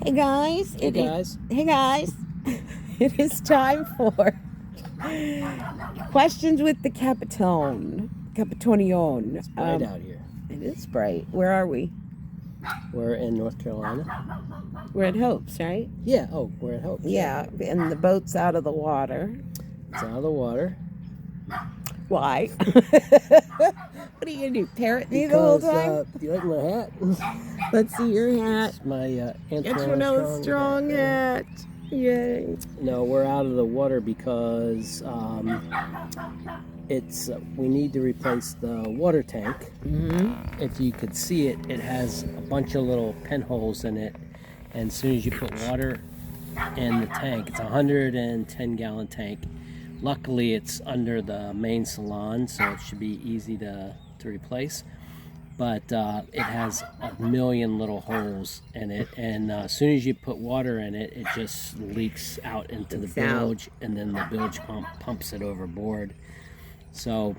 Hey guys. Hey guys. Hey guys. It is time for questions with the Capitonion. It's bright out here. It is bright. Where are we? We're in North Carolina. We're at Hope's, right? Yeah. Oh, we're at Hope. Yeah, and the boat's out of the water. It's out of the water. Why? What are you gonna do? Parrot me the whole time? You like my hat? Let's see your hat. It's my Antoinella Strong hat. Yay. No, we're out of the water because it's we need to replace the water tank. Mm-hmm. If you could see it, it has a bunch of little pinholes in it, and as soon as you put water in the tank, it's a 110-gallon tank. Luckily, it's under the main salon, so it should be easy to replace. But it has a million little holes in it, and as soon as you put water in it, it just leaks out into the bilge, and then the bilge pump pumps it overboard. So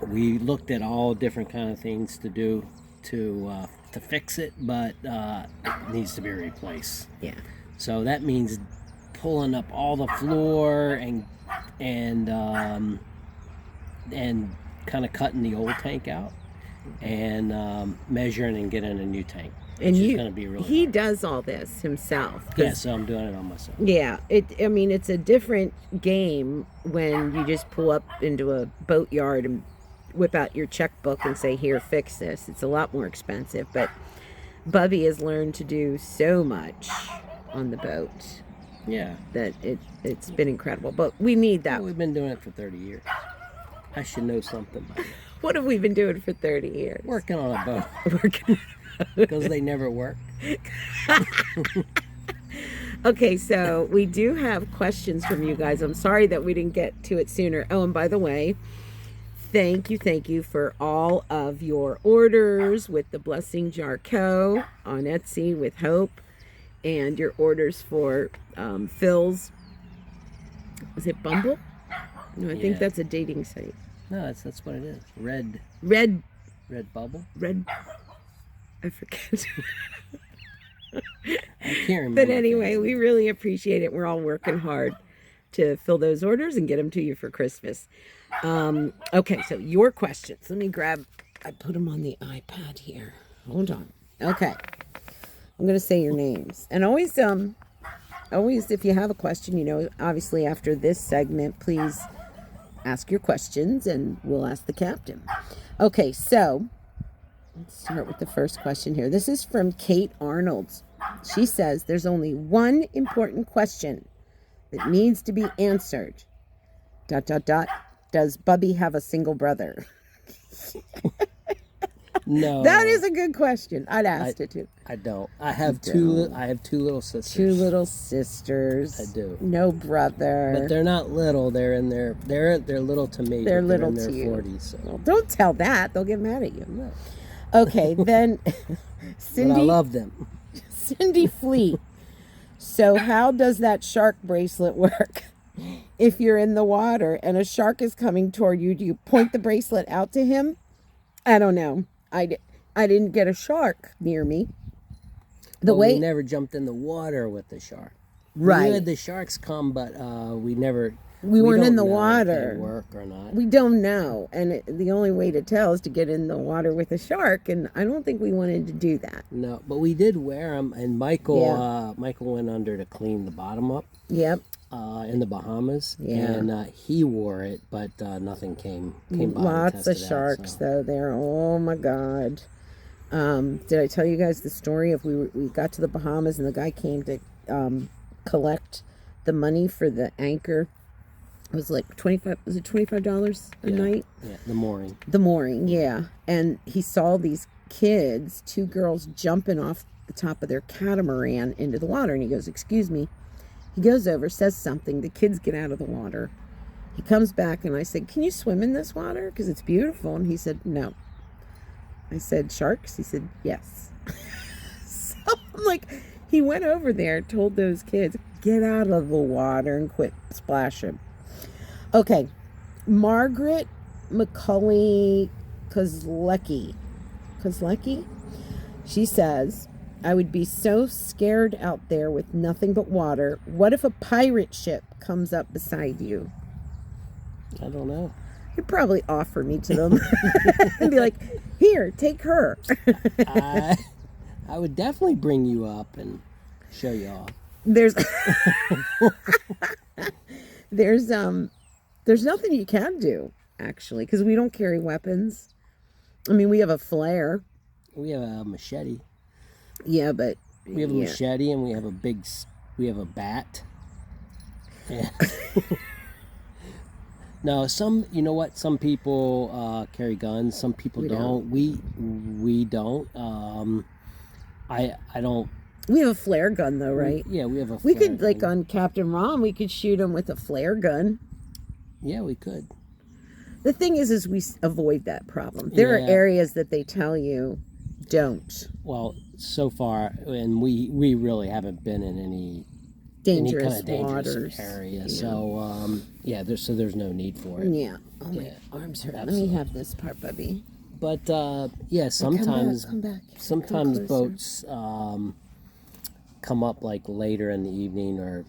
we looked at all different kind of things to do to fix it, but it needs to be replaced. Yeah. So that means pulling up all the floor and kind of cutting the old tank out and measuring and getting a new tank. And is going to be really he hard. does all this himself. Yeah, so I'm doing it on myself. Yeah, it's a different game when you just pull up into a boatyard and whip out your checkbook and say, "Here, fix this." It's a lot more expensive, but Bubby has learned to do so much on the boat. Yeah, that it's been incredible. But we need that. Well, we've been doing it for 30 years. I should know something about it. What have we been doing for 30 years? Working on a boat. Working. Because they never work. Okay, so we do have questions from you guys. I'm sorry that we didn't get to it sooner. Oh, and by the way, thank you for all of your orders with the Blessing Jar Co. on Etsy with Hope, and your orders for Phil's. Is it Bumble? No, I think that's a dating site. No, that's what it is. Red Bubble. I forget. I can't remember. But anyway, we really appreciate it. We're all working hard to fill those orders and get them to you for Christmas. Okay, so your questions. Let me I put them on the iPad here. Hold on. Okay. I'm going to say your names. And always, if you have a question, obviously after this segment, please ask your questions and we'll ask the captain. Okay, so let's start with the first question here. This is from Kate Arnold. She says, there's only one important question that needs to be answered. ... Does Bubby have a single brother? No. That is a good question. I'd asked it too. I don't. I have two little sisters. Two little sisters. I do. No brother. But they're not little. They're little to me. They're little in their to you. 40s. So. Well, don't tell that. They'll get mad at you. No. Okay, then Cindy. But I love them. Cindy Fleet. So how does that shark bracelet work? If you're in the water and a shark is coming toward you, do you point the bracelet out to him? I don't know. I didn't get a shark near me. We never jumped in the water with the shark. Right. We had the sharks come, but we never. We weren't in the know water. If they work or not. We don't know, and the only way to tell is to get in the water with a shark, and I don't think we wanted to do that. No, but we did wear them, and Michael went under to clean the bottom up. Yep. In the Bahamas, and he wore it, but nothing came by. Lots of sharks though there. Oh my God! Did I tell you guys the story of we got to the Bahamas and the guy came to collect the money for the anchor? It was like $25. Was it $25 a night? Yeah, the mooring. The mooring, yeah. And he saw these kids, two girls, jumping off the top of their catamaran into the water, and he goes, "Excuse me." He goes over, says something. The kids get out of the water. He comes back, and I said, "Can you swim in this water? Because it's beautiful." And he said, "No." I said, "Sharks?" He said, "Yes." So I'm like, he went over there, told those kids, get out of the water and quit splashing. Okay. Margaret McCulley Kozlecki. She says, I would be so scared out there with nothing but water. What if a pirate ship comes up beside you? I don't know. You'd probably offer me to them and be like, here, take her. I would definitely bring you up and show you off. There's there's nothing you can do, actually, because we don't carry weapons. I mean, we have a flare. We have a machete. Yeah, but We have a yeah. machete, and we have a bat. Yeah. No, you know what? Some people carry guns. Some people don't. We don't. I don't. We have a flare gun, though, right? Yeah, we have a. We flare could, like gun. on Captain Ron, we could shoot him with a flare gun. Yeah, we could. The thing is we avoid that problem. There are areas that they tell you don't. Well, so far, and we really haven't been in any Dangerous kind of dangerous waters. area. Yeah. So there's no need for it. Yeah. Oh, my arms hurt. Absolutely. Let me have this part, Bubby. But yeah, sometimes Come back. sometimes Come closer. boats come up like later in the evening or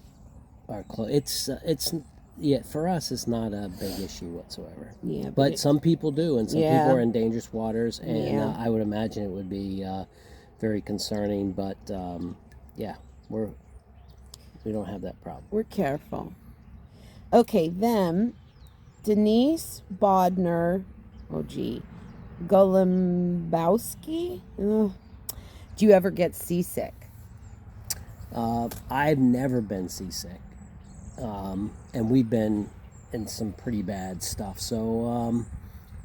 close. It's yeah, for us it's not a big issue whatsoever. Yeah, but some people do, and some people are in dangerous waters, and Yeah. I would imagine it would be very concerning. But yeah, we don't have that problem. We're careful. Okay, them, Denise Bodner, Golumbowski. Ugh. Do you ever get seasick? I've never been seasick, and we've been in some pretty bad stuff. So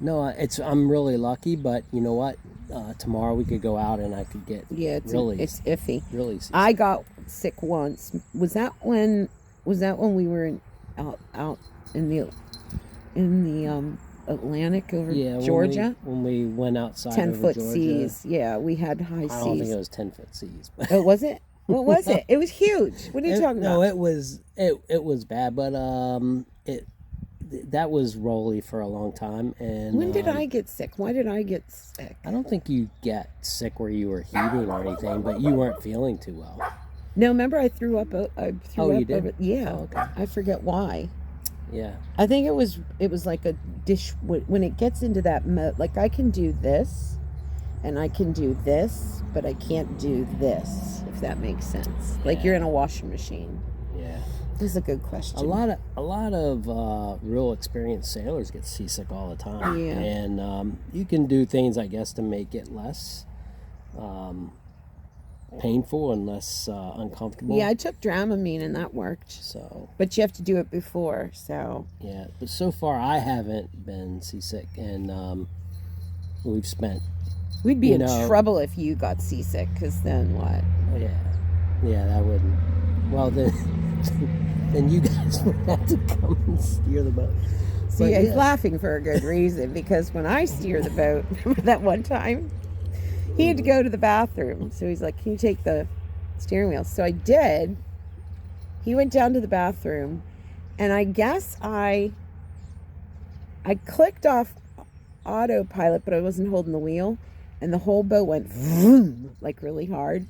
no, I'm really lucky. But you know what? Tomorrow we could go out and I could get It's iffy. really seasick. I got sick once. Was that when we were out in the Atlantic over Georgia? When we went outside 10-foot Georgia, seas. Yeah, we had high seas. I don't think it was 10-foot seas. But Oh, was it? What was it? It was huge. What are you talking about? No, it was bad, but that was rolly for a long time. And When did I get sick? Why did I get sick? I don't think you get sick where you were heating or anything, but you weren't feeling too well. No, remember I threw up. You did? Yeah. Oh, okay. I forget why. Yeah. I think it was like a dish when it gets into that like I can do this and I can do this, but I can't do this, if that makes sense. Like you're in a washing machine. Yeah. This is a good question. A lot of real experienced sailors get seasick all the time. Yeah. And you can do things, I guess, to make it less painful and less uncomfortable. Yeah, I took Dramamine and that worked. So. But you have to do it before, so. Yeah, but so far I haven't been seasick, and we've spent. We'd be in trouble if you got seasick, because then what? Yeah, that wouldn't. Well, then, then you guys would have to come and steer the boat. See, he's laughing for a good reason, because when I steer the boat, remember that one time? He had to go to the bathroom, so he's like, can you take the steering wheel? So I did. He went down to the bathroom, and I guess I clicked off autopilot, but I wasn't holding the wheel, and the whole boat went vroom, like really hard,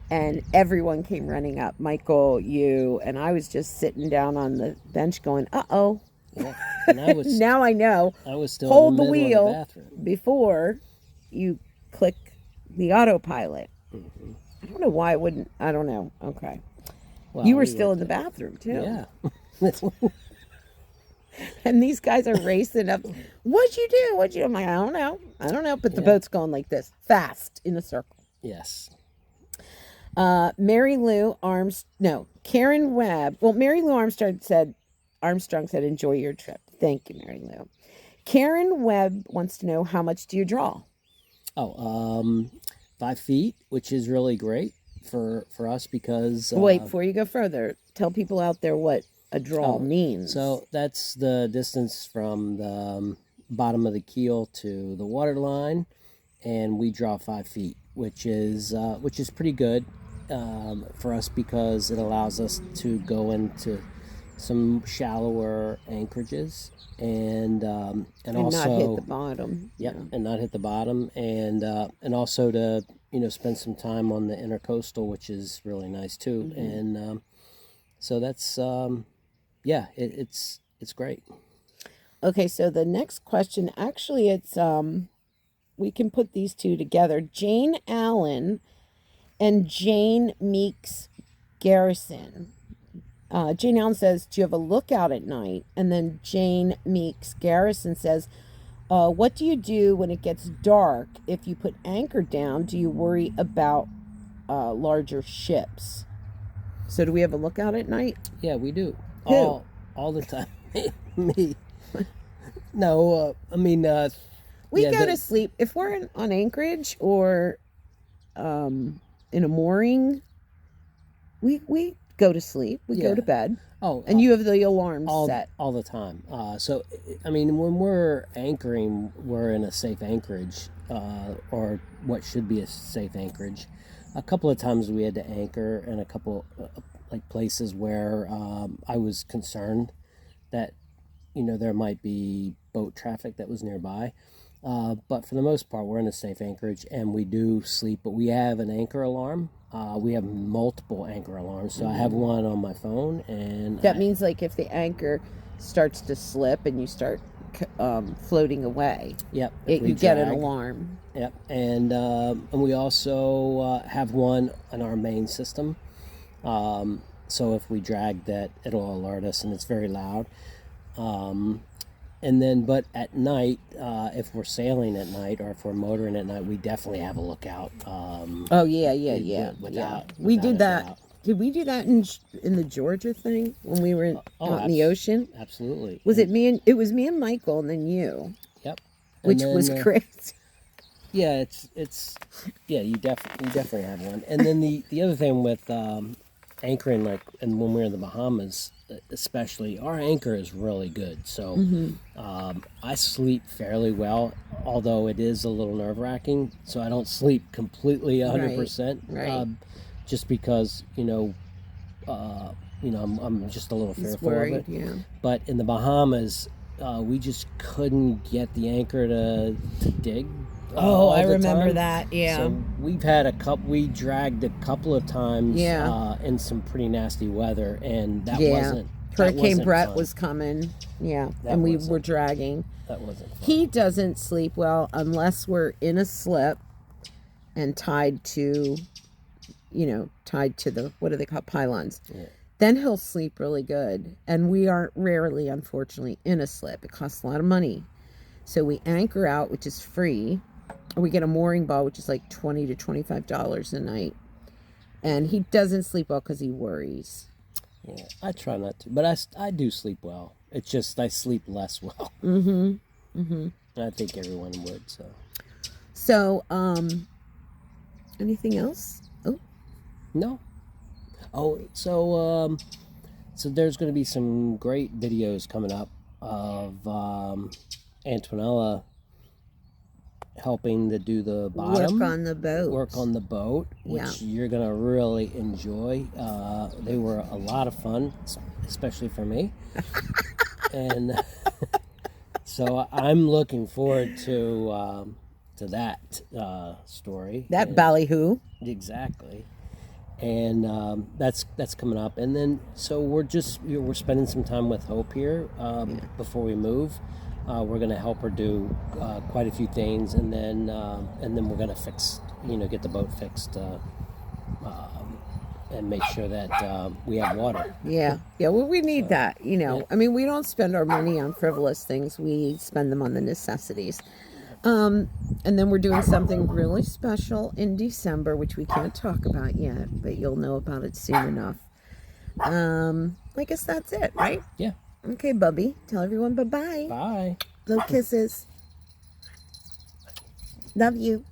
and everyone came running up. Michael, you, and I was just sitting down on the bench going, uh-oh. Yeah. And now I know. I was still hold in the middle wheel of the bathroom before you click the autopilot. Mm-hmm. I don't know why it wouldn't. I don't know. Okay. Well, You were still in the bathroom too. Yeah. And these guys are racing up. What'd you do? I'm like, I don't know. But the boat's going like this, fast in a circle. Yes. Karen Webb. Well, Mary Lou Armstrong said, enjoy your trip. Thank you, Mary Lou. Karen Webb wants to know, how much do you draw? 5 feet, which is really great for us because. Wait, before you go further, tell people out there what a draw means. So that's the distance from the bottom of the keel to the water line, and we draw 5 feet, which is pretty good for us because it allows us to go into some shallower anchorages, and also not hit the bottom. Yep, and not hit the bottom, and also to spend some time on the intercoastal, which is really nice too. And so that's it's great. Okay, so the next question, actually, it's we can put these two together. Jane Allen and Jane Meeks Garrison. Jane Allen says, "Do you have a lookout at night?" And then Jane Meeks Garrison says, "What do you do when it gets dark? If you put anchor down, do you worry about larger ships?" So, do we have a lookout at night? Yeah, we do. Who? All the time. Me. No, I mean, we go to sleep if we're on anchorage or in a mooring. We go to sleep. We go to bed. Oh, and you have the alarm set all the time. So I mean, when we're anchoring, we're in a safe anchorage, or what should be a safe anchorage. A couple of times we had to anchor in a couple like places where I was concerned that there might be boat traffic that was nearby. But for the most part, we're in a safe anchorage, and we do sleep. But we have an anchor alarm. We have multiple anchor alarms. So I have one on my phone, and that means like if the anchor starts to slip and you start floating away, yep, you get an alarm. Yep, and we also have one on our main system. So if we drag that, it'll alert us, and it's very loud. And then, but at night, if we're sailing at night or if we're motoring at night, we definitely have a lookout. We did that. Did we do that in the Georgia thing when we were out in the ocean? Absolutely. It was me and Michael, and then you. Yep. Which was crazy. Yeah, you definitely have one. And then the other thing with anchoring, like, and when we're in the Bahamas, especially, our anchor is really good. So I sleep fairly well, although it is a little nerve-wracking. So I don't sleep completely 100%, right. Just because I'm just a little fearful worried, of it. Yeah. But in the Bahamas, we just couldn't get the anchor to dig. I remember that. Yeah. So we've had we dragged a couple of times. In some pretty nasty weather, and that wasn't. Hurricane Brett was coming. Yeah, and we were dragging. That wasn't fun. He doesn't sleep well unless we're in a slip and tied to the, what do they call, pylons. Yeah. Then he'll sleep really good. And we are rarely, unfortunately, in a slip. It costs a lot of money. So we anchor out, which is free. Or we get a mooring ball, which is like $20 to $25 a night. And he doesn't sleep well because he worries. Yeah, I try not to. But I do sleep well. It's just I sleep less well. I think everyone would, so. So, anything else? Oh. No. Oh, so there's going to be some great videos coming up of Antonella helping to do the bottom. Work on the boat. Which you're going to really enjoy. They were a lot of fun, especially for me. And so I'm looking forward to that story. That ballyhoo. Exactly. And that's coming up, and then so we're spending some time with Hope here before we move. We're going to help her do quite a few things, and then we're going to fix, get the boat fixed, and make sure that we have water. Yeah. Well, we need that. I mean, we don't spend our money on frivolous things. We spend them on the necessities. And then we're doing something really special in December, which we can't talk about yet, but you'll know about it soon enough. I guess that's it, right? Yeah. Okay, Bubby. Tell everyone bye-bye. Bye. Little kisses. Love you.